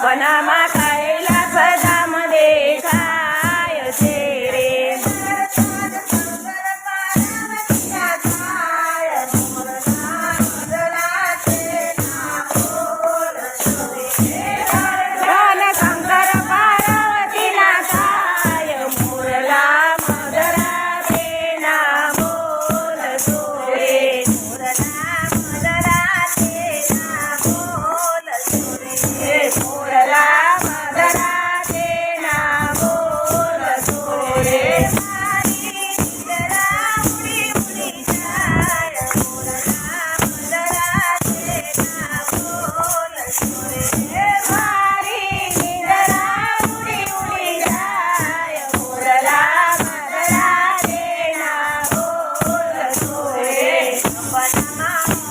સપનામાં કૈલાસ ધામ દેખાય છે રે ધન શંકર પાર્વતીના થાય મોરલા મદરા તેના બોલ સોરે મોરલા મદરા તેના બોલ સોરે મોરલા મદરા તેના બોલ સોરે મારી નિંદરા ઉડી ઉડી જાય મોરલા મદરા તેના બોલ સોરે મારી નિંદરા ઉડી ઉડી જાય મોરલા મદરા તેના બોલ સોરે સપનામાં